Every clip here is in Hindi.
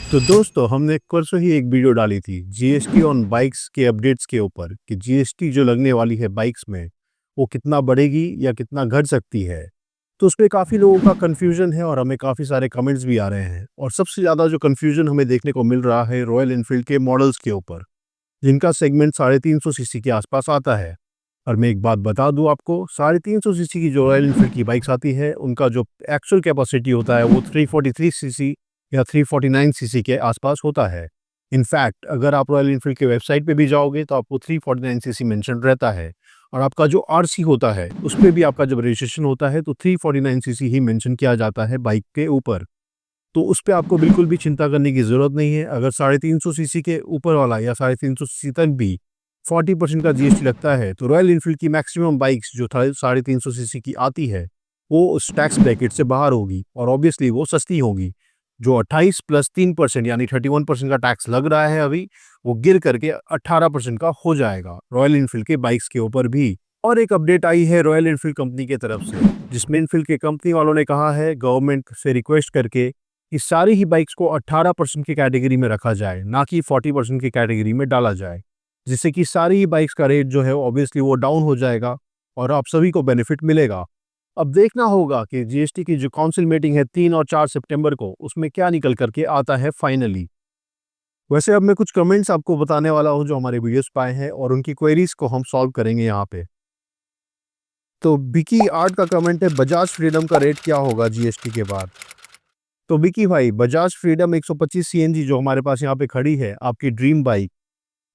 तो दोस्तों हमने परसों ही एक वीडियो डाली थी जीएसटी ऑन बाइक्स के अपडेट्स के ऊपर कि जीएसटी जो लगने वाली है बाइक्स में वो कितना बढ़ेगी या कितना घट सकती है। तो उस पे काफ़ी लोगों का कन्फ्यूजन है और हमें काफ़ी सारे कमेंट्स भी आ रहे हैं और सबसे ज़्यादा जो कन्फ्यूजन हमें देखने को मिल रहा है रॉयल एनफील्ड के मॉडल्स के ऊपर, जिनका सेगमेंट 350 सीसी के आसपास आता है। और मैं एक बात बता दूं आपको, 350 सीसी की जो रॉयल एनफील्ड की बाइक्स आती है उनका जो एक्चुअल कैपेसिटी होता है वो 343 सीसी या 349 सीसी के आसपास होता है। इनफैक्ट अगर आप रॉयल एनफील्ड के वेबसाइट पे भी जाओगे तो आपको 349 सीसी मेंशन रहता है और आपका जो आरसी होता है उस पे भी आपका जब रजिस्ट्रेशन होता है तो 349 सीसी ही मेंशन किया जाता है बाइक के ऊपर। तो उस पे आपको बिल्कुल भी चिंता करने की ज़रूरत नहीं है। अगर 350 सीसी के ऊपर वाला या 350 सीसी तक भी 40% का जीएसटी लगता है तो रॉयल एनफील्ड की मैक्सिमम बाइक्स जो 350 सीसी की आती है वो उस टैक्स ब्रैकेट से बाहर होगी और ऑब्वियसली वो सस्ती होगी। जो 28 प्लस 3% यानी 31% का टैक्स लग रहा है अभी, वो गिर करके 18% का हो जाएगा रॉयल एनफील्ड के बाइक्स के ऊपर भी। और एक अपडेट आई है रॉयल एनफील्ड कंपनी की तरफ से, जिसमें एनफील्ड के कंपनी वालों ने कहा है गवर्नमेंट से रिक्वेस्ट करके कि सारी ही बाइक्स को 18% की कैटेगरी में रखा जाए, ना कि 40% की कैटेगरी में डाला जाए, जिससे कि सारी ही बाइक्स का रेट जो है ऑब्वियसली वो डाउन हो जाएगा और आप सभी को बेनिफिट मिलेगा। अब देखना होगा कि जीएसटी की जो काउंसिल मीटिंग है 3 और 4 सितंबर को, उसमें क्या निकल करके आता है फाइनली। वैसे अब मैं कुछ कमेंट्स आपको बताने वाला हूं जो हमारे वीडियोस पे आए हैं और उनकी क्वेरीज को हम सॉल्व करेंगे यहाँ पे। तो बिकी आर्ट का कमेंट है, बजाज फ्रीडम का रेट क्या होगा जीएसटी के बाद। तो बिकी भाई, बजाज फ्रीडम 125 सीएनजी जो हमारे पास यहाँ पे खड़ी है, आपकी ड्रीम बाइक,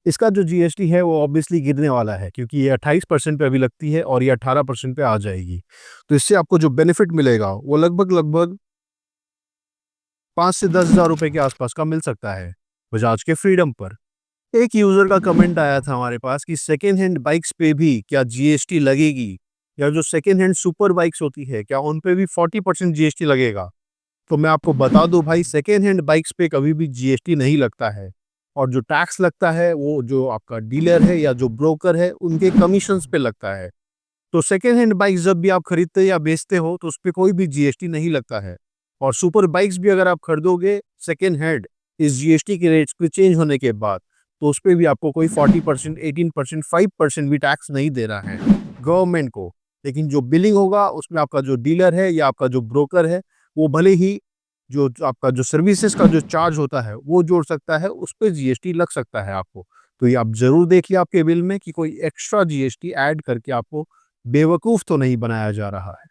इसका जो जीएसटी है वो ऑब्वियसली गिरने वाला है क्योंकि ये 28% पे अभी लगती है और ये 18% पे आ जाएगी। तो इससे आपको जो बेनिफिट मिलेगा वो लगभग लगभग 5 से 10 हज़ार रुपए के आसपास का मिल सकता है बजाज के फ्रीडम पर। एक यूजर का कमेंट आया था हमारे पास कि सेकेंड हैंड बाइक्स पे भी क्या जीएसटी लगेगी, या जो सेकेंड हैंड सुपर बाइक्स होती है क्या उन पे भी 40% जीएसटी लगेगा। तो मैं आपको बता दूं भाई, सेकेंड हैंड बाइक्स पे कभी भी जीएसटी नहीं लगता है और जो टैक्स लगता है वो जो आपका डीलर है या जो ब्रोकर है उनके कमीशंस पे लगता है। तो सेकेंड हैंड बाइक्स जब भी आप खरीदते या बेचते हो तो उस पर कोई भी जीएसटी नहीं लगता है। और सुपर बाइक्स भी अगर आप खरीदोगे सेकेंड हैंड इस जीएसटी के रेट्स के चेंज होने के बाद, तो उस पर भी आपको कोई 40%, 18%, 5% भी टैक्स नहीं देना है गवर्नमेंट को। लेकिन जो बिलिंग होगा उसमें आपका जो डीलर है या आपका जो ब्रोकर है वो भले ही जो आपका जो सर्विसेज का जो चार्ज होता है वो जोड़ सकता है, उस पर जीएसटी लग सकता है आपको। तो ये आप जरूर देखिए आपके बिल में कि कोई एक्स्ट्रा जीएसटी ऐड करके आपको बेवकूफ तो नहीं बनाया जा रहा है।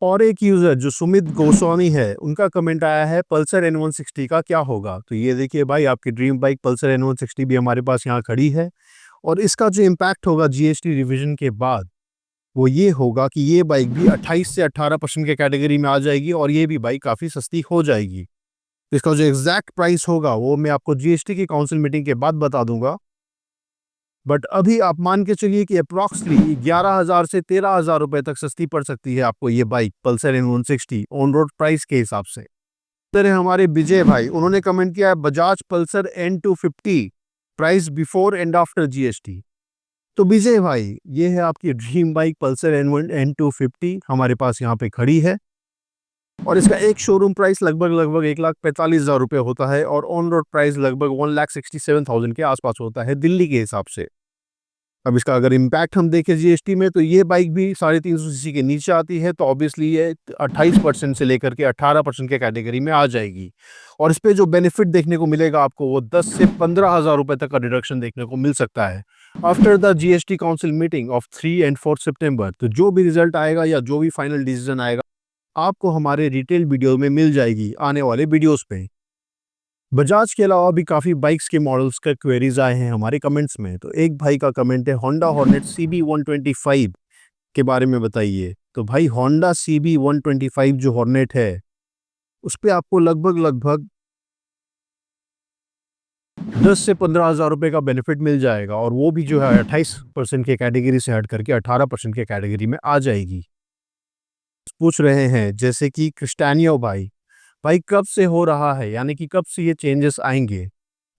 और एक यूजर जो सुमित गोस्वामी है, उनका कमेंट आया है पल्सर N160 का क्या होगा। तो ये देखिए भाई, आपकी ड्रीम बाइक पल्सर N160 भी हमारे पास यहाँ खड़ी है और इसका जो इम्पैक्ट होगा जीएसटी रिवीजन के बाद वो ये होगा कि ये बाइक भी 28 से 18% के कैटेगरी में आ जाएगी और ये भी बाइक काफ़ी सस्ती हो जाएगी। तो इसका जो एग्जैक्ट प्राइस होगा वो मैं आपको जीएसटी की काउंसिल मीटिंग के बाद बता दूंगा। बट अभी आप मान के चलिए कि अप्रॉक्सली 11,000 से 13,000 रुपए तक सस्ती पड़ सकती है आपको ये bike Pulsar N160 on road price के हिसाब से। तरह हमारे विजय भाई, उन्होंने कमेंट किया है Bajaj Pulsar N250 price before and after GST. तो विजय भाई, ये है आपकी ड्रीम बाइक पल्सर N250 हमारे पास यहाँ पे खड़ी है और इसका एक शोरूम प्राइस लगभग लगभग 1,45,000 रुपये होता है और ऑन रोड प्राइस लगभग 1,67,000 के आसपास होता है दिल्ली के हिसाब से। अब इसका अगर इम्पैक्ट हम देखें जीएसटी में, तो ये बाइक भी 350 सीसी के नीचे आती है, तो ऑब्वियसली ये 28% से लेकर के 18% के कैटेगरी में आ जाएगी। और इस पे जो बेनिफिट देखने को मिलेगा आपको वो 10 से 15,000 रुपए तक का डिडक्शन देखने को मिल सकता है after the GST council meeting of 3 and 4 सितंबर। तो जो भी रिजल्ट आएगा या जो भी फाइनल डिसीजन आएगा आपको हमारे डिटेल वीडियो में मिल जाएगी आने वाले वीडियोस पे। बजाज के अलावा भी काफ़ी बाइक्स के मॉडल्स का क्वेरीज आए हैं हमारे कमेंट्स में। तो एक भाई का कमेंट है होंडा हॉर्नेट CB125 के बारे में बताइए। तो भाई होंडा CB125 जो हॉर्नेट है उस पे आपको लगभग लगभग 10 से 15,000 रुपये का बेनिफिट मिल जाएगा और वो भी जो है 28% के कैटेगरी से हट करके 18% के कैटेगरी में आ जाएगी। पूछ रहे हैं जैसे कि क्रिस्टानियो भाई, भाई कब से हो रहा है, यानी कि कब से ये चेंजेस आएंगे।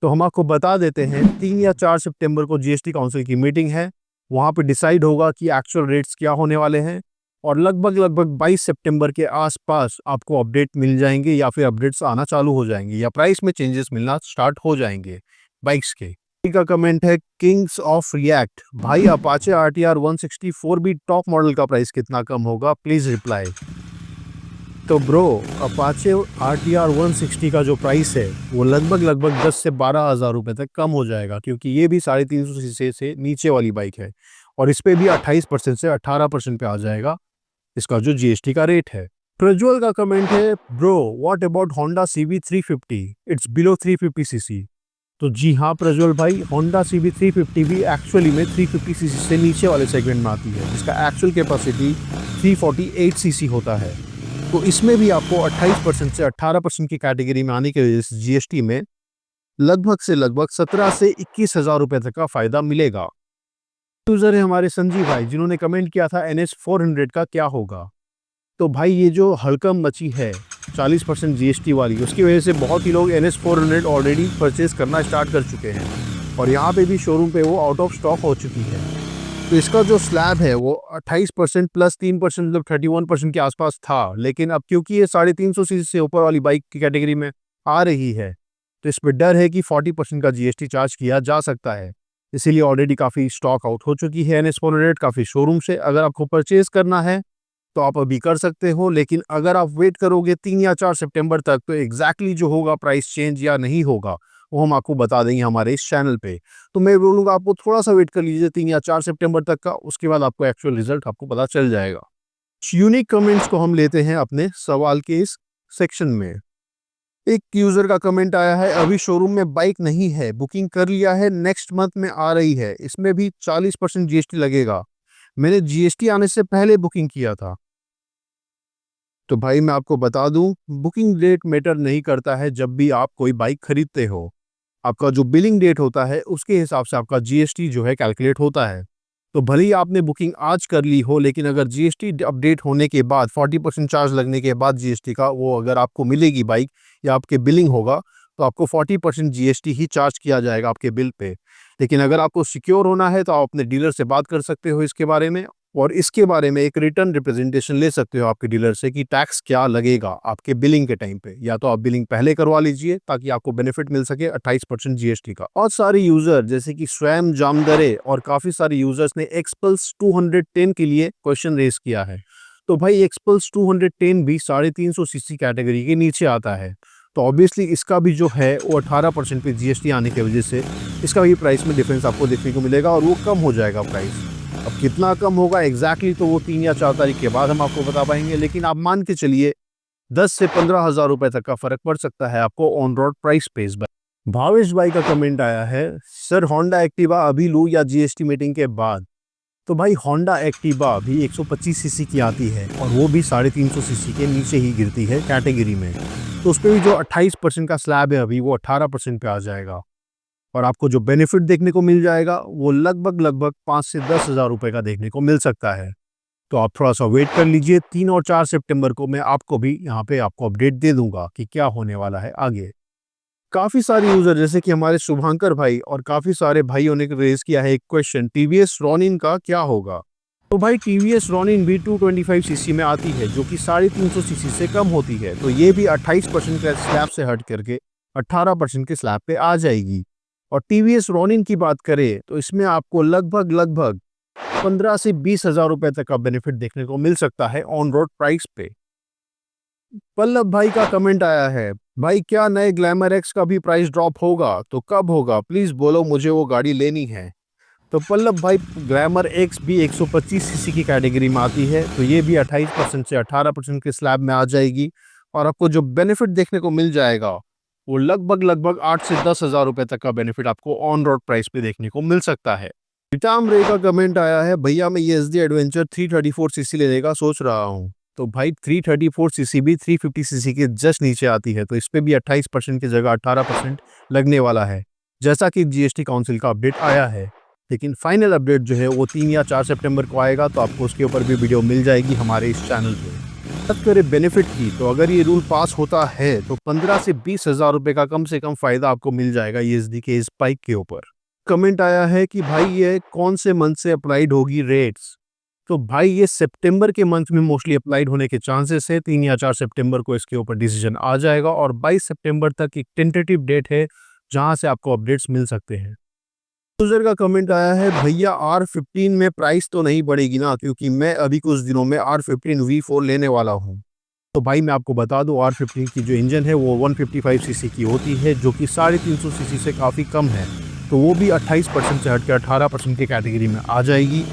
तो हम आपको बता देते हैं 3 या 4 सितंबर को जीएसटी काउंसिल की मीटिंग है, वहाँ पे डिसाइड होगा कि एक्चुअल रेट्स क्या होने वाले हैं और लगभग लगभग 22 सितंबर के आसपास आपको अपडेट मिल जाएंगे या फिर अपडेट्स आना चालू हो जाएंगे या प्राइस में चेंजेस मिलना स्टार्ट हो जाएंगे बाइक्स के। का कमेंट है किंग्स ऑफ रिएक्ट, भाई अपाचे RTR 164 भी टॉप मॉडल का प्राइस कितना कम होगा, प्लीज रिप्लाई। तो ब्रो, अपाचे RTR 160 का जो प्राइस है वो लगभग लगभग 10 से 12 हज़ार रुपये तक कम हो जाएगा, क्योंकि ये भी 350 सीसी से नीचे वाली बाइक है और इस पे भी 28% से 18% पे आ जाएगा इसका जो GST का रेट है। प्रज्वल का कमेंट है, bro what about Honda CB 350, it's below 350 CC. तो जी हाँ प्रज्वल भाई, होंडा CB 350 भी एक्चुअली में 350 सीसी से नीचे वाले सेगमेंट में आती है, जिसका एक्चुअल कैपेसिटी 348 सीसी होता है। तो इसमें भी आपको 28% से 18% की कैटेगरी में आने की वजह से GST में लगभग से लगभग 17 से 21 हज़ार रुपये तक का फायदा मिलेगा। यूजर है हमारे संजीव भाई, जिन्होंने कमेंट किया था NS 400 का क्या होगा। तो भाई ये जो हड़कंप मची है 40% GST वाली, उसकी वजह से बहुत ही लोग NS 400 ऑलरेडी परचेज करना स्टार्ट कर चुके हैं और यहाँ पे भी शोरूम पे वो आउट ऑफ स्टॉक हो चुकी है। तो इसका जो स्लैब है वो 28% प्लस 3% मतलब 31% के आसपास था, लेकिन अब क्योंकि ये 350 सीसी से ऊपर वाली बाइक की कैटेगरी में आ रही है तो इस पर डर है कि 40% का GST चार्ज किया जा सकता है, इसीलिए ऑलरेडी काफ़ी स्टॉक आउट हो चुकी है NS 400 काफ़ी शोरूम से। अगर आपको परचेज करना है तो आप अभी कर सकते हो, लेकिन अगर आप वेट करोगे 3 या 4 सितंबर तक तो एग्जैक्टली जो होगा प्राइस चेंज या नहीं होगा वो हम आपको बता देंगे हमारे इस चैनल पे। तो मैं बोलूँगा आपको थोड़ा सा वेट कर लीजिए 3 या 4 सितंबर तक का, उसके बाद आपको एक्चुअल रिजल्ट आपको पता चल जाएगा। यूनिक कमेंट्स को हम लेते हैं अपने सवाल के इस सेक्शन में। एक यूजर का कमेंट आया है, अभी शोरूम में बाइक नहीं है, बुकिंग कर लिया है, नेक्स्ट मंथ में आ रही है, इसमें भी 40% GST लगेगा, मैंने GST आने से पहले बुकिंग किया था। तो भाई मैं आपको बता दूं, बुकिंग डेट मैटर नहीं करता है। जब भी आप कोई बाइक खरीदते हो, आपका जो बिलिंग डेट होता है उसके हिसाब से आपका GST जो है कैलकुलेट होता है। तो भले ही आपने बुकिंग आज कर ली हो, लेकिन अगर GST अपडेट होने के बाद 40% चार्ज लगने के बाद GST का वो अगर आपको मिलेगी बाइक या आपके बिलिंग होगा तो आपको 40% GST ही चार्ज किया जाएगा आपके बिल पे। लेकिन अगर आपको सिक्योर होना है तो आप अपने डीलर से बात कर सकते हो इसके बारे में, और इसके बारे में एक रिटर्न रिप्रेजेंटेशन ले सकते हो आपके डीलर से कि टैक्स क्या लगेगा आपके बिलिंग के टाइम पे। या तो आप बिलिंग पहले करवा लीजिए ताकि आपको बेनिफिट मिल सके 28% GST का। और सारे यूजर जैसे कि स्वयं जामदरे और काफी सारे यूजर्स ने एक्सपल्स 210 के लिए क्वेश्चन रेज किया है। तो भाई एक्सपल्स 210 भी 350 सीसी कैटेगरी के नीचे आता है, तो ऑब्वियसली इसका भी जो है वो 18% पे GST आने की वजह से इसका भी प्राइस में डिफरेंस आपको देखने को मिलेगा और वो कम हो जाएगा प्राइस। अब कितना कम होगा एग्जैक्टली तो वो 3 या 4 तारीख के बाद हम आपको बता पाएंगे, लेकिन आप मान के चलिए 10 से 15 हज़ार रुपए तक का फर्क पड़ सकता है आपको ऑन रोड प्राइस पे। इस बार भावेश भाई का कमेंट आया है, सर होंडा एक्टिवा अभी लूँ या GST मीटिंग के बाद। तो भाई होंडा एक्टिवा भी 125 सीसी की आती है और वो भी 350 सीसी के नीचे ही गिरती है कैटेगरी में, तो उस पर भी जो 28% का स्लैब है अभी वो 18% पे आ जाएगा और आपको जो बेनिफिट देखने को मिल जाएगा वो लगभग लगभग 5 से 10 हज़ार रुपये का देखने को मिल सकता है। तो आप थोड़ा सा वेट कर लीजिए, 3 और 4 सितंबर को मैं आपको भी यहाँ पे आपको अपडेट दे दूंगा कि क्या होने वाला है आगे। काफी सारे यूजर जैसे कि हमारे शुभांकर भाई और काफी सारे भाइयों ने रेज किया है एक क्वेश्चन, TVS रॉनिन का क्या होगा। तो भाई TVS रॉनिन भी 225 सीसी में आती है जो कि 350 सीसी से कम होती है, तो ये भी 28% के स्लैब से हट करके 18% के स्लैब पे आ जाएगी। और TVS रॉनिन की बात करें तो इसमें आपको लगभग लगभग 15 से 20 हज़ार रुपए तक का बेनिफिट देखने को मिल सकता है ऑन रोड प्राइस पे। पल्लव भाई का कमेंट आया है, भाई क्या नए ग्लैमर एक्स का भी प्राइस ड्रॉप होगा, तो कब होगा, प्लीज बोलो, मुझे वो गाड़ी लेनी है। तो पल्लव भाई ग्लैमर एक्स भी 125 सीसी की कैटेगरी में आती है, तो ये भी 28% से 18% के स्लैब में आ जाएगी और आपको जो बेनिफिट देखने को मिल जाएगा वो लगभग लगभग 8 से 10 हज़ार रुपए तक का बेनिफिट आपको ऑन रोड प्राइस पे देखने को मिल सकता है। रिटाम रे का कमेंट आया है, भैया मैं YSD एडवेंचर 334 सीसी लेने का सोच रहा हूँ। तो भाई 334 सीसी भी 350 सीसी के जस्ट नीचे आती है, तो इस पे भी 28% की जगह 18% लगने वाला है जैसा कि GST काउंसिल का अपडेट आया है। लेकिन फाइनल अपडेट जो है वो 3 या 4 सितंबर को आएगा, तो आपको उसके ऊपर भी वीडियो मिल जाएगी हमारे इस चैनल पे। बात करें बेनिफिट की, तो अगर ये रूल पास होता है तो 15 से 20 हज़ार रुपए का कम से कम फायदा आपको मिल जाएगा YSD के इस बाइक के ऊपर। कमेंट आया है कि भाई ये कौन से मंथ से अप्लाइड होगी रेट्स। तो भाई ये सितंबर के मंथ में मोस्टली अप्लाइड होने के चांसेस है। 3 या 4 सितंबर को इसके ऊपर डिसीजन आ जाएगा और 22 सितंबर तक एक टेंटेटिव डेट है जहां से आपको अपडेट्स मिल सकते हैं। यूजर का कमेंट आया है, भैया R15 में प्राइस तो नहीं बढ़ेगी ना, क्योंकि मैं अभी कुछ दिनों में R15 V4 लेने वाला हूँ। तो भाई मैं आपको बता दूं, R15 की जो इंजन है वो 155 सीसी की होती है, जो कि 350 सीसी से काफ़ी कम है। तो वो भी 28% से हटकर 18% की कैटेगरी में आ जाएगी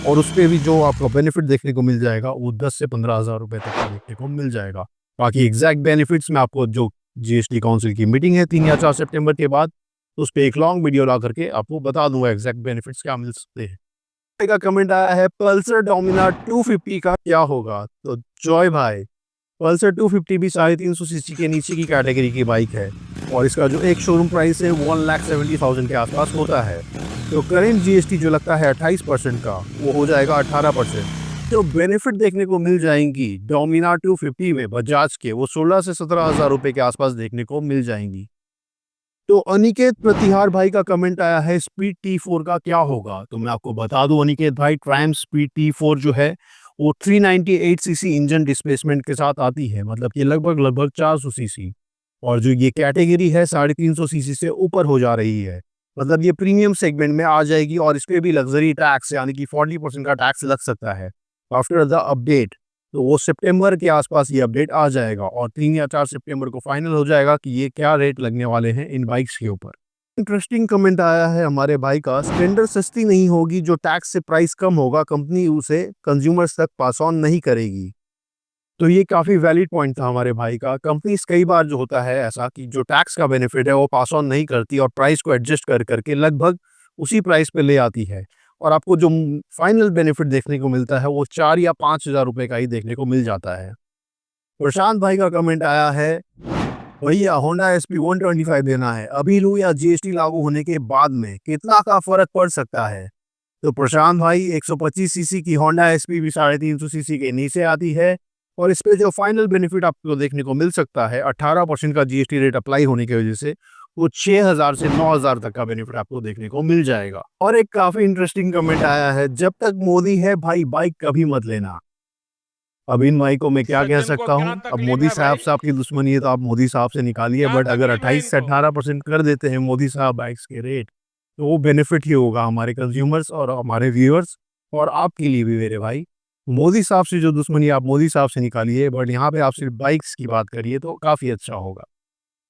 और उस पर भी जो आपको बेनिफिट देखने को मिल जाएगा वो 10 से 15 हज़ार रुपये तक का देखने को मिल जाएगा। बाकी एग्जैक्ट बेनिफिट्स में आपको जो GST काउंसिल की मीटिंग है 3 या 4 सितंबर के बाद, तो उस पर एक लॉन्ग वीडियो ला करके आपको बता दूंगा एग्जैक्ट बेनिफिट्स क्या मिल सकते हैं। का कमेंट आया है, पल्सर डोमिनार 250 का क्या होगा। तो जॉय भाई, पल्सर 250 भी 350 सीसी के नीचे की कैटेगरी की बाइक है और इसका जो एक शोरूम प्राइस है 1,70,000 के आसपास होता है। तो करेंट GST जो लगता है 28% का, वो हो जाएगा 18%। जो बेनिफिट देखने को मिल जाएंगी डोमिनार 250 में बजाज के, वो 16 से 17 हज़ार रुपये के आसपास देखने को मिल जाएंगी। तो अनिकेत प्रतिहार भाई का कमेंट आया है, स्पीड T4 का क्या होगा। तो मैं आपको बता दूं अनिकेत भाई, ट्रायम्फ स्पीड T4 जो है वो 398 सीसी इंजन डिस्प्लेसमेंट के साथ आती है, मतलब कि लगभग 400 सीसी। और जो ये कैटेगरी है 350 सीसी से ऊपर हो जा रही है, मतलब ये प्रीमियम सेगमेंट में आ जाएगी और इस पे भी लग्जरी टैक्स यानी कि 40% का टैक्स लग सकता है आफ्टर द अपडेट। तो वो सितंबर के आसपास ये अपडेट आ जाएगा और 3 या 4 सितंबर को फाइनल हो जाएगा कि ये क्या रेट लगने वाले हैं इन बाइक्स के ऊपर। इंटरेस्टिंग कमेंट आया है हमारे भाई का, स्प्लेंडर सस्ती नहीं होगी, जो टैक्स से प्राइस कम होगा कंपनी उसे कंज्यूमर्स तक पास ऑन नहीं करेगी। तो ये काफ़ी वैलिड पॉइंट था हमारे भाई का। कंपनीज कई बार जो होता है ऐसा कि जो टैक्स का बेनिफिट है वो पास ऑन नहीं करती और प्राइस को एडजस्ट कर करके लगभग उसी प्राइस पे ले आती है और आपको जो फाइनल बेनिफिट देखने को मिलता है वो 4 या 5 हज़ार रुपये का ही देखने को मिल जाता है। प्रशांत भाई का कमेंट आया है, भैया होंडा SP 125 देना है, अभी लूँ या GST लागू होने के बाद में, कितना का फर्क पड़ सकता है। तो प्रशांत भाई 125 सीसी की होंडा SP भी 350 सीसी के नीचे आती है और इस पे जो फाइनल बेनिफिट आपको देखने को मिल सकता है 18% का GST रेट अप्लाई होने की वजह से, वो 6,000 से 9,000 तक का बेनिफिट आपको देखने को मिल जाएगा। और एक काफी इंटरेस्टिंग कमेंट आया है, जब तक मोदी है भाई बाइक कभी मत लेना। अब इन भाई को मैं क्या कह सकता हूँ, अब मोदी साहब से आपकी दुश्मनी है तो आप मोदी साहब से निकालिए, बट अगर 28 से 18% कर देते हैं मोदी साहब बाइक्स के रेट, तो वो बेनिफिट ही होगा हमारे कंज्यूमर्स और हमारे व्यूअर्स और आपके लिए भी मेरे भाई। मोदी साहब से जो दुश्मनी आप मोदी साहब से निकालिए, बट यहाँ पे आप सिर्फ बाइक्स की बात करिए तो काफ़ी अच्छा होगा।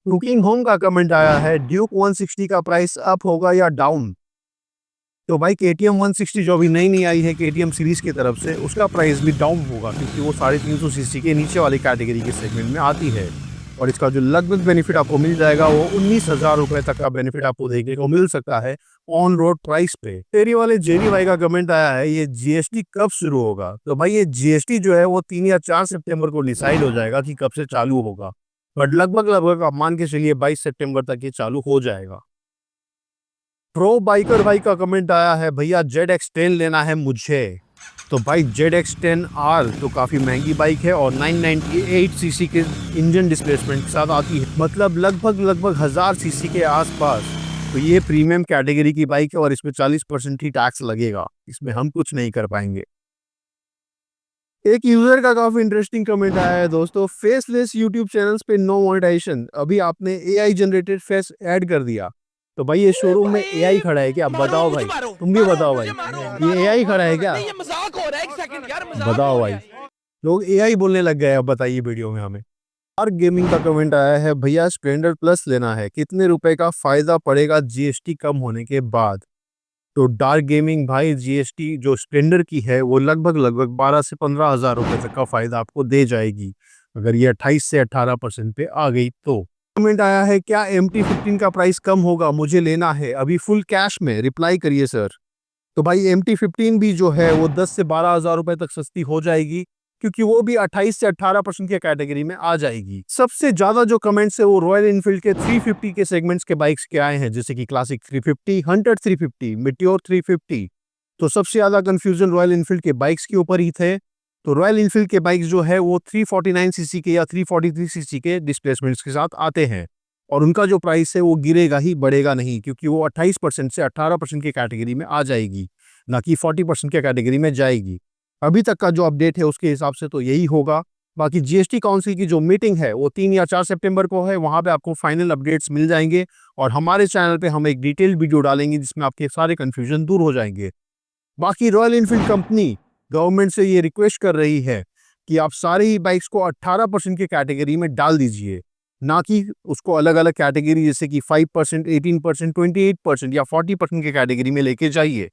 कुकिंग होम का कमेंट आया है, ड्यूक 160 का प्राइस अप होगा या डाउन। तो भाई KTM 160 जो अभी नई आई है KTM सीरीज की तरफ से, उसका प्राइस भी डाउन होगा क्योंकि वो 350 सीसी के नीचे वाली कैटेगरी के सेगमेंट में आती है और इसका जो लगभग बेनिफिट आपको मिल जाएगा वो 19,000 रुपये तक का बेनिफिट आपको देखने को मिल सकता है ऑन रोड प्राइस पे। तेरी वाले जेरी भाई का कमेंट आया है, ये GST कब शुरू होगा। तो भाई ये GST जो है वो 3 या 4 सितंबर को डिसाइड हो जाएगा कि कब से चालू होगा, बट लगभग आप मान के चलिए 22 सितंबर तक ये चालू हो जाएगा। प्रो बाइकर भाई का कमेंट आया है, भैया ZX10 लेना है मुझे। तो भाई ZX10R तो काफ़ी महंगी बाइक है और 998 सीसी के इंजन डिस्प्लेसमेंट के साथ आती है, मतलब लगभग 1000 सीसी के आसपास। तो ये प्रीमियम कैटेगरी की बाइक है और इसमें 40% ही टैक्स लगेगा, इसमें हम कुछ नहीं कर पाएंगे। एक यूजर का काफी इंटरेस्टिंग कमेंट आया है दोस्तों, फेसलेस यूट्यूब चैनल्स पे नो मोनेटाइजेशन, अभी आपने AI जनरेटेड फेस ऐड कर दिया। तो भाई ये शोरूम में AI खड़ा है क्या, बताओ भाई, तुम भी बताओ भाई, ये AI खड़ा है क्या, ये मजाक हो रहा है, एक सेकंड यार, मजाक बताओ हो भाई। रहा है। लोग AI बोलने लग गए, अब बताइए वीडियो में हमें। और गेमिंग का कमेंट आया है, भैया स्प्लेंडर प्लस लेना है, कितने रुपए का फायदा पड़ेगा GST कम होने के बाद। तो डार्क गेमिंग भाई, GST जो स्प्लेंडर की है वो लगभग 12 से 15 हज़ार रुपये तक का फायदा आपको दे जाएगी अगर ये 28 से 18% पे आ गई तो। कमेंट आया है, क्या MT-15 का प्राइस कम होगा, मुझे लेना है अभी फुल कैश में, रिप्लाई करिए सर। तो भाई MT-15 भी जो है वो 10 से 12 हज़ार रुपये तक सस्ती हो जाएगी क्योंकि वो भी 28 से 18% की कैटेगरी में आ जाएगी। सबसे ज्यादा जो कमेंट्स है वो रॉयल इनफील्ड के 350 के सेगमेंट्स के बाइक्स के आए हैं, जैसे कि क्लासिक 350, हंटर 350, मिटियोर 350। तो सबसे ज्यादा कंफ्यूजन रॉयल इनफील्ड के बाइक्स के ऊपर ही थे। तो रॉयल इनफील्ड के बाइक्स जो है वो 349 सीसी के या 343 सीसी के डिस्प्लेसमेंट्स के साथ आते हैं और उनका जो प्राइस है वो गिरेगा ही, बढ़ेगा नहीं, क्योंकि वो 28% से 18% की कैटेगरी में आ जाएगी, ना कि 40% की कैटेगरी में जाएगी। अभी तक का जो अपडेट है उसके हिसाब से तो यही होगा। बाकी जीएसटी काउंसिल की जो मीटिंग है वो 3 या 4 सितंबर को है, वहां पे आपको फाइनल अपडेट्स मिल जाएंगे और हमारे चैनल पे हम एक डिटेल वीडियो डालेंगे जिसमें आपके सारे कंफ्यूजन दूर हो जाएंगे। बाकी रॉयल एनफील्ड कंपनी गवर्नमेंट से ये रिक्वेस्ट कर रही है कि आप सारी ही बाइक्स को 18% की कैटेगरी में डाल दीजिए, ना कि उसको अलग अलग कैटेगरी जैसे कि 5%, 18%, 28% या 40% की कैटेगरी में लेके जाइए।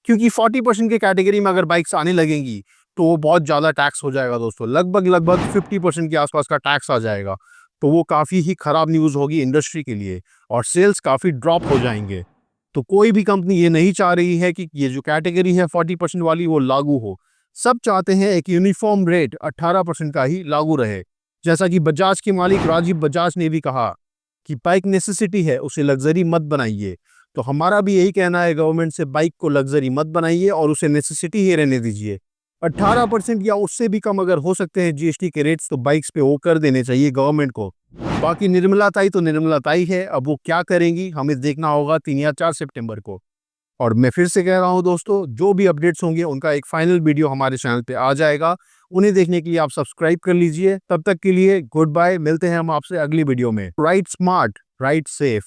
क्योंकि 40% की कैटेगरी में अगर बाइक्स आने लगेंगी तो वो बहुत ज़्यादा टैक्स हो जाएगा दोस्तों, लगभग लगभग 50% के आसपास का टैक्स आ जाएगा। तो वो काफ़ी ही ख़राब न्यूज़ होगी इंडस्ट्री के लिए और सेल्स काफ़ी ड्रॉप हो जाएंगे। तो कोई भी कंपनी ये नहीं चाह रही है कि ये जो कैटेगरी है 40% वाली वो लागू हो। सब चाहते हैं एक यूनिफॉर्म रेट 18% का ही लागू रहे। जैसा कि बजाज के मालिक राजीव बजाज ने भी कहा कि बाइक नेसेसिटी है, उसे लग्जरी मत बनाइए। तो हमारा भी यही कहना है गवर्नमेंट से, बाइक को लग्जरी मत बनाइए और उसे नेसेसिटी ही रहने दीजिए। 18% या उससे भी कम अगर हो सकते हैं जीएसटी के रेट्स तो बाइक्स पे वो कर देने चाहिए गवर्नमेंट को। बाकी निर्मला ताई तो निर्मला ताई है, अब वो क्या करेंगी हमें देखना होगा 3 या 4 सितंबर को। और मैं फिर से कह रहा हूं दोस्तों, जो भी अपडेट्स होंगे उनका एक फाइनल वीडियो हमारे चैनल पे आ जाएगा, उन्हें देखने के लिए आप सब्सक्राइब कर लीजिए। तब तक के लिए गुड बाय, मिलते हैं हम आपसे अगली वीडियो में। Ride smart, ride safe.